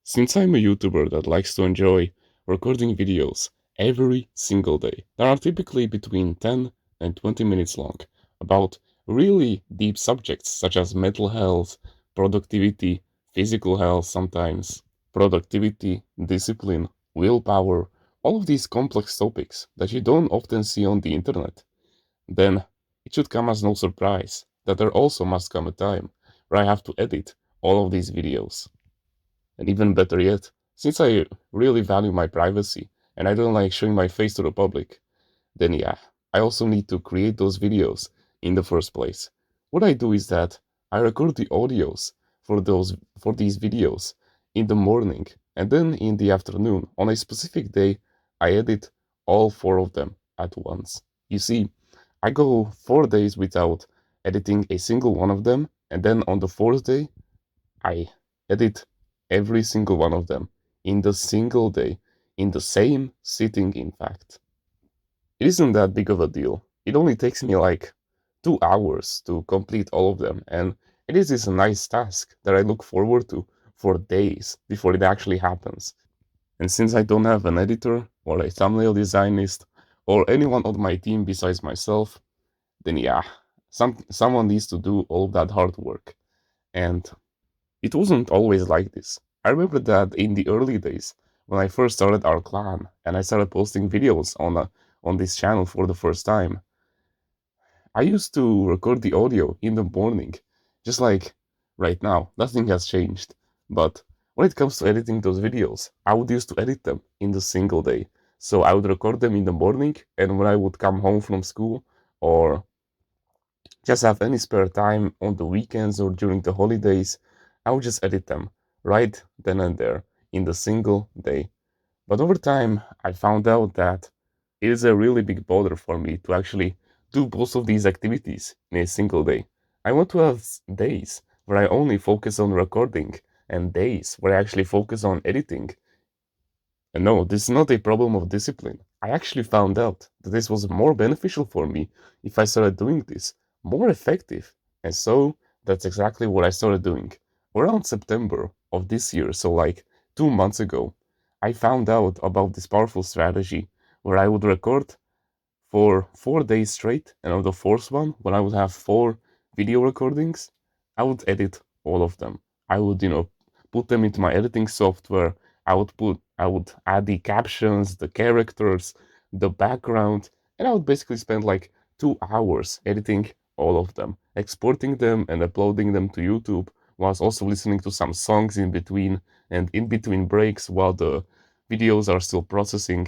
Since I'm a YouTuber that likes to enjoy recording videos every single day that are typically between 10 and 20 minutes long about really deep subjects such as mental health, productivity, physical health sometimes, productivity, discipline, willpower, all of these complex topics that you don't often see on the internet, then it should come as no surprise that there also must come a time where I have to edit all of these videos. And even better yet, since I really value my privacy and I don't like showing my face to the public, then yeah, I also need to create those videos in the first place. What I do is that I record the audios for these videos in the morning, and then in the afternoon on a specific day I edit all four of them at once. You see, I go 4 days without editing a single one of them, and then on the fourth day I edit every single one of them in the single day, in the same sitting, in fact. It isn't that big of a deal. It only takes me like 2 hours to complete all of them, and it is this nice task that I look forward to for days before it actually happens. And since I don't have an editor or a thumbnail designist or anyone on my team besides myself, then yeah, someone needs to do all of that hard work. And it wasn't always like this. I remember that in the early days, when I first started our clan and I started posting videos on this channel for the first time, I used to record the audio in the morning, just like right now. Nothing has changed. But when it comes to editing those videos, I would used to edit them in the single day. So I would record them in the morning, and when I would come home from school or just have any spare time on the weekends or during the holidays, I would just edit them right then and there in the single day. But over time, I found out that it is a really big bother for me to actually do both of these activities in a single day. I want to have days where I only focus on recording and days where I actually focus on editing. And no, this is not a problem of discipline. I actually found out that this was more beneficial for me if I started doing this, more effective. And so that's exactly what I started doing. Around September of this year, so like 2 months ago, I found out about this powerful strategy where I would record for 4 days straight, and on the fourth one, when I would have four video recordings, I would edit all of them. I would, put them into my editing software. I would add the captions, the characters, the background, and I would basically spend like 2 hours editing all of them, exporting them and uploading them to YouTube, whilst also listening to some songs in between, and in between breaks while the videos are still processing.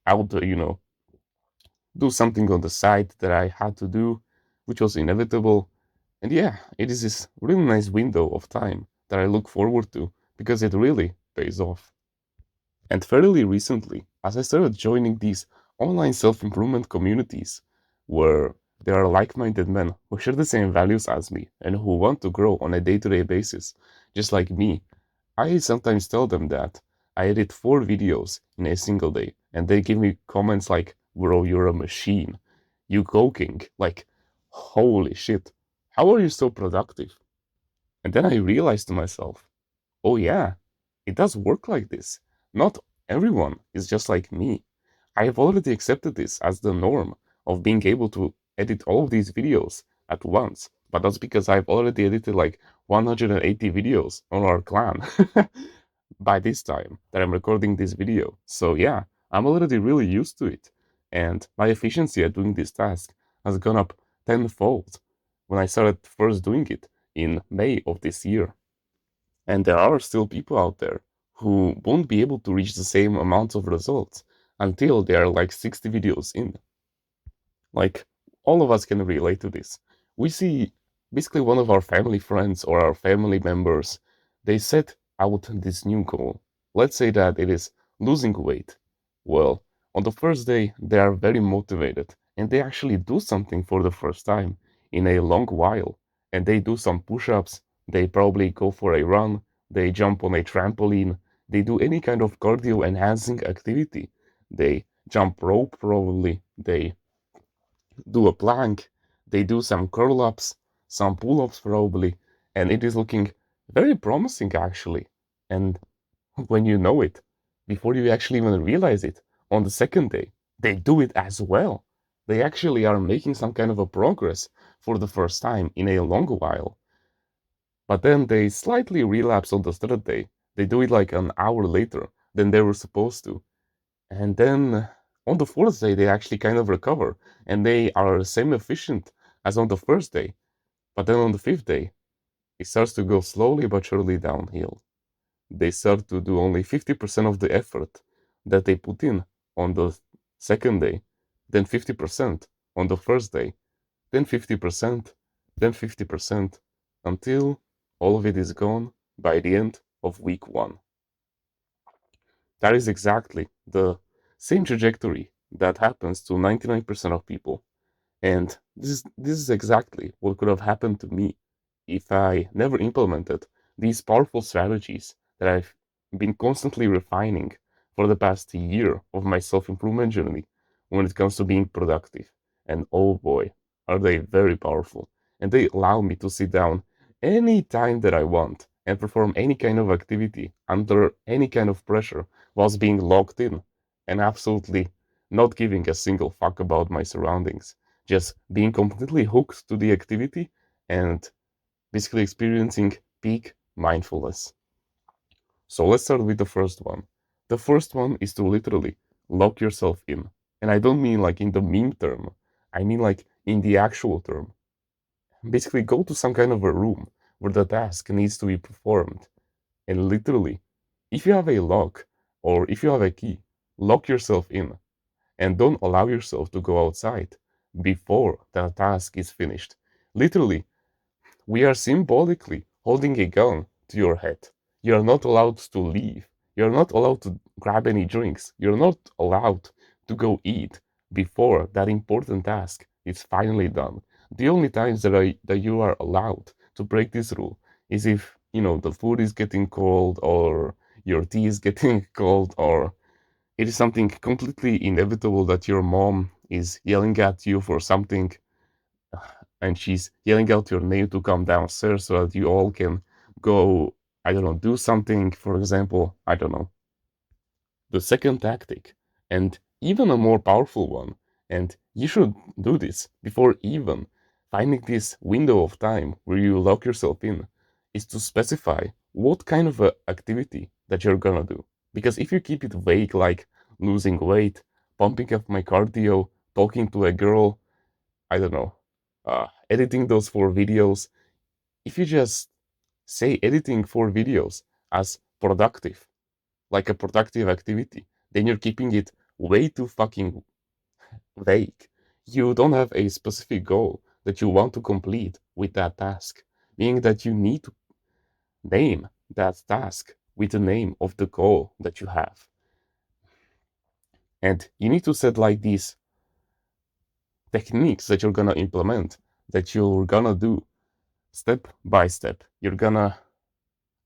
I would, do something on the side that I had to do, which was inevitable. And yeah, it is this really nice window of time that I look forward to because it really pays off. And fairly recently, as I started joining these online self improvement communities where there are like minded men who share the same values as me and who want to grow on a day to day basis, just like me, I sometimes tell them that I edit 4 videos in a single day, and they give me comments like, "Bro, you're a machine. You cooking. Like, holy shit. How are you so productive?" And then I realized to myself, oh yeah, it does work like this. Not everyone is just like me. I have already accepted this as the norm of being able to edit all of these videos at once. But that's because I've already edited like 180 videos on our clan by this time that I'm recording this video. So yeah, I'm already really used to it. And my efficiency at doing this task has gone up tenfold when I started first doing it in May of this year. And there are still people out there who won't be able to reach the same amount of results until they are like 60 videos in. Like, all of us can relate to this. We see basically one of our family friends or our family members, they set out this new goal. Let's say that it is losing weight. Well, on the first day, they are very motivated and they actually do something for the first time in a long while. And they do some push ups, they probably go for a run, they jump on a trampoline, they do any kind of cardio enhancing activity. They jump rope, probably, they do a plank, they do some curl ups, some pull ups probably, and it is looking very promising actually. And when you know it, before you actually even realize it, on the second day, they do it as well. They actually are making some kind of a progress for the first time in a long while. But then they slightly relapse on the third day. They do it like an hour later than they were supposed to. And then on the fourth day, they actually kind of recover and they are same efficient as on the first day. But then on the fifth day, it starts to go slowly but surely downhill. They start to do only 50% of the effort that they put in on the second day, then 50% on the first day, then 50%, then 50%, until all of it is gone by the end of week one. That is exactly the same trajectory that happens to 99% of people. And this is exactly what could have happened to me if I never implemented these powerful strategies that I've been constantly refining for the past year of my self-improvement journey when it comes to being productive. And oh boy, are they very powerful. And they allow me to sit down any time that I want and perform any kind of activity under any kind of pressure whilst being locked in and absolutely not giving a single fuck about my surroundings, just being completely hooked to the activity and basically experiencing peak mindfulness. So let's start with the first one. The first one is to literally lock yourself in. And I don't mean like in the meme term, I mean like in the actual term. Basically, go to some kind of a room where the task needs to be performed. And literally, if you have a lock or if you have a key, lock yourself in and don't allow yourself to go outside before the task is finished. Literally, we are symbolically holding a gun to your head. You're not allowed to leave. You're not allowed to grab any drinks. You're not allowed to go eat before that important task is finally done. The only times that you are allowed to break this rule is if, the food is getting cold or your tea is getting cold or it is something completely inevitable that your mom is yelling at you for something and she's yelling out your name to come downstairs so that you all can go, I don't know, do something, for example, I don't know. The second tactic, and even a more powerful one, and you should do this before even finding this window of time where you lock yourself in, is to specify what kind of a activity that you're gonna do. Because if you keep it vague, like losing weight, pumping up my cardio, talking to a girl, I don't know, editing those 4 videos. If you just say editing 4 videos as productive, like a productive activity, then you're keeping it way too fucking vague. You don't have a specific goal that you want to complete with that task, meaning that you need to name that task with the name of the goal that you have. And you need to set like these techniques that you're gonna implement, that you're gonna do step by step. You're gonna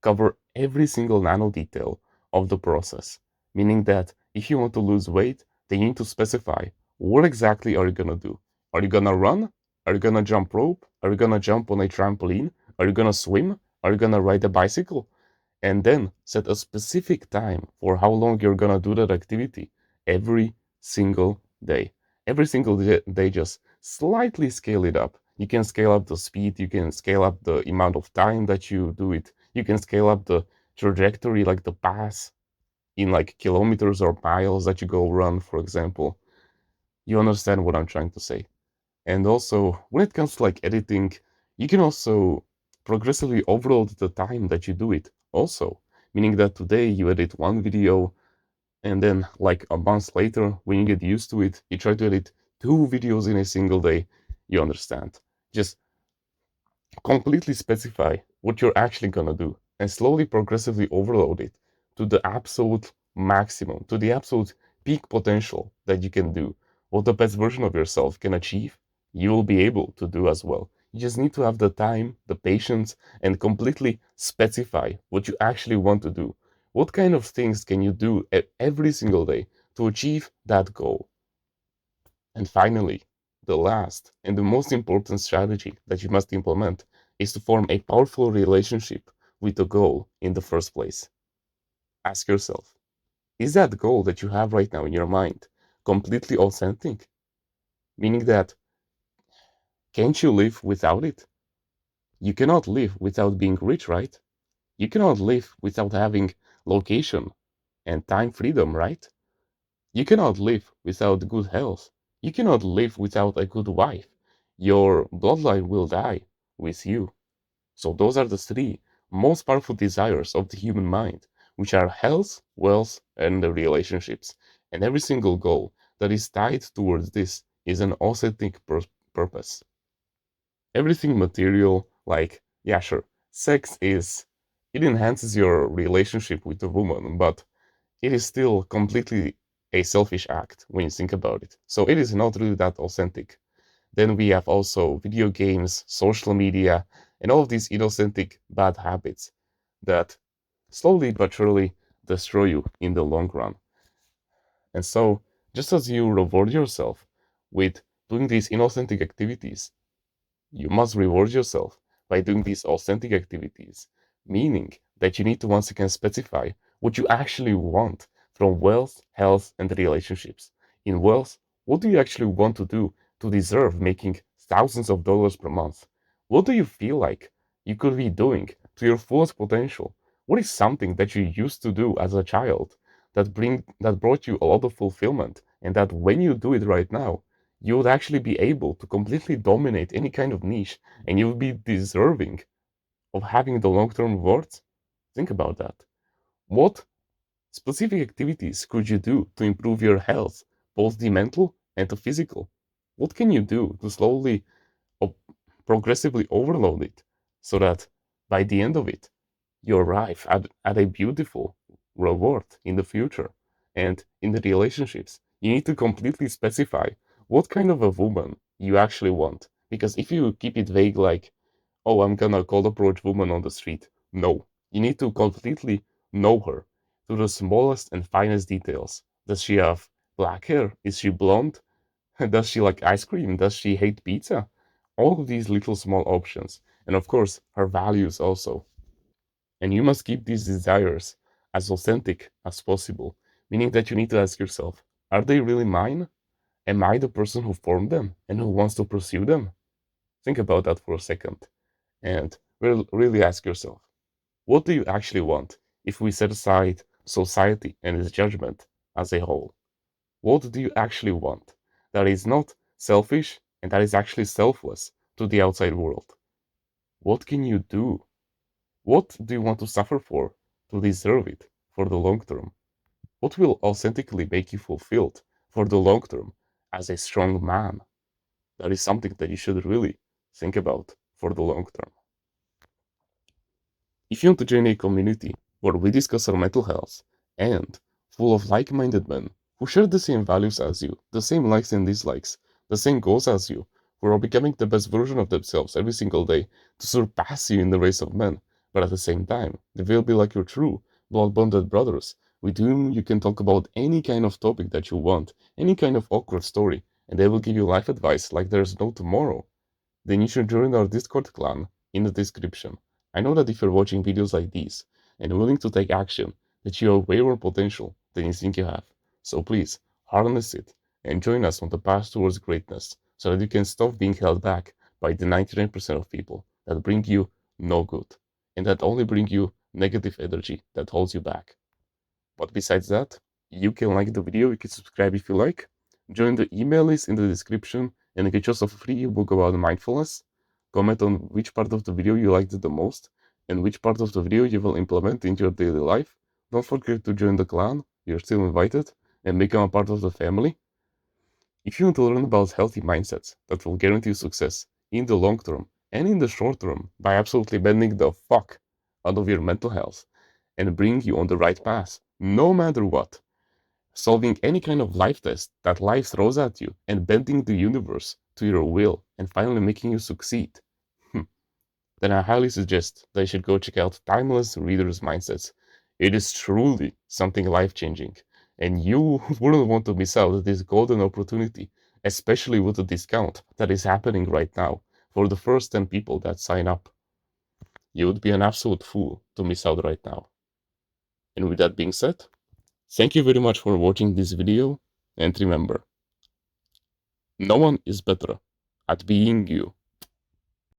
cover every single nano detail of the process, meaning that if you want to lose weight, then you need to specify what exactly are you gonna do. Are you gonna run? Are you gonna jump rope? Are you gonna jump on a trampoline? Are you gonna swim? Are you gonna ride a bicycle? And then set a specific time for how long you're gonna do that activity every single day. Every single day, just slightly scale it up. You can scale up the speed, you can scale up the amount of time that you do it, you can scale up the trajectory, like the path in like kilometers or miles that you go run, for example. You understand what I'm trying to say. And also, when it comes to like editing, you can also progressively overload the time that you do it also. Meaning that today you edit 1 video and then like a month later, when you get used to it, you try to edit 2 videos in a single day. You understand. Just completely specify what you're actually gonna do and slowly progressively overload it to the absolute maximum, to the absolute peak potential that you can do. What the best version of yourself can achieve, you will be able to do as well. You just need to have the time, the patience, and completely specify what you actually want to do. What kind of things can you do every single day to achieve that goal? And finally, the last and the most important strategy that you must implement is to form a powerful relationship with the goal in the first place. Ask yourself, is that goal that you have right now in your mind completely authentic? Meaning that, can't you live without it? You cannot live without being rich, right? You cannot live without having location and time freedom, right? You cannot live without good health. You cannot live without a good wife. Your bloodline will die with you. So those are the three most powerful desires of the human mind, which are health, wealth, and the relationships. And every single goal that is tied towards this is an authentic purpose. Everything material, like, yeah, sure, sex is, it enhances your relationship with the woman, but it is still completely a selfish act when you think about it. So it is not really that authentic. Then we have also video games, social media, and all of these inauthentic bad habits that slowly but surely destroy you in the long run. And so, just as you reward yourself with doing these inauthentic activities, you must reward yourself by doing these authentic activities, meaning that you need to once again specify what you actually want from wealth, health, and relationships. In wealth, what do you actually want to do to deserve making thousands of dollars per month? What do you feel like you could be doing to your fullest potential? What is something that you used to do as a child that brought you a lot of fulfillment, and that when you do it right now, you would actually be able to completely dominate any kind of niche, and you would be deserving of having the long-term rewards? Think about that. What specific activities could you do to improve your health, both the mental and the physical? What can you do to slowly or progressively overload it so that by the end of it, you arrive at a beautiful reward in the future? And in the relationships, you need to completely specify what kind of a woman you actually want. Because if you keep it vague, like, oh, I'm gonna cold approach woman on the street, no. You need to completely know her to the smallest and finest details. Does she have black hair? Is she blonde? Does she like ice cream? Does she hate pizza? All of these little small options. And of course, her values also. And you must keep these desires as authentic as possible, meaning that you need to ask yourself, are they really mine? Am I the person who formed them and who wants to pursue them? Think about that for a second and really ask yourself, what do you actually want if we set aside society and its judgment as a whole? What do you actually want that is not selfish and that is actually selfless to the outside world? What can you do? What do you want to suffer for to deserve it for the long term? What will authentically make you fulfilled for the long term as a strong man? That is something that you should really think about for the long term. If you want to join a community where we discuss our mental health and full of like minded men who share the same values as you, the same likes and dislikes, the same goals as you, who are becoming the best version of themselves every single day to surpass you in the race of men, but at the same time, they will be like your true blood bonded brothers with whom you can talk about any kind of topic that you want, any kind of awkward story, and they will give you life advice like there's no tomorrow, then you should join our Discord clan in the description. I know that if you're watching videos like these and willing to take action, that you have way more potential than you think you have. So please, harness it and join us on the path towards greatness so that you can stop being held back by the 99% of people that bring you no good and that only bring you negative energy that holds you back. But besides that, you can like the video, you can subscribe if you like, join the email list in the description, and get yourself a free ebook about mindfulness. Comment on which part of the video you liked the most, and which part of the video you will implement into your daily life. Don't forget to join the clan, you're still invited, and become a part of the family. If you want to learn about healthy mindsets that will guarantee you success in the long term and in the short term by absolutely bending the fuck out of your mental health and bring you on the right path, no matter what, solving any kind of life test that life throws at you and bending the universe to your will and finally making you succeed, then I highly suggest that you should go check out Timeless Readers Mindsets. It is truly something life changing, and you wouldn't want to miss out this golden opportunity, especially with the discount that is happening right now for the first 10 people that sign up. You would be an absolute fool to miss out right now. And with that being said, thank you very much for watching this video, and remember, no one is better at being you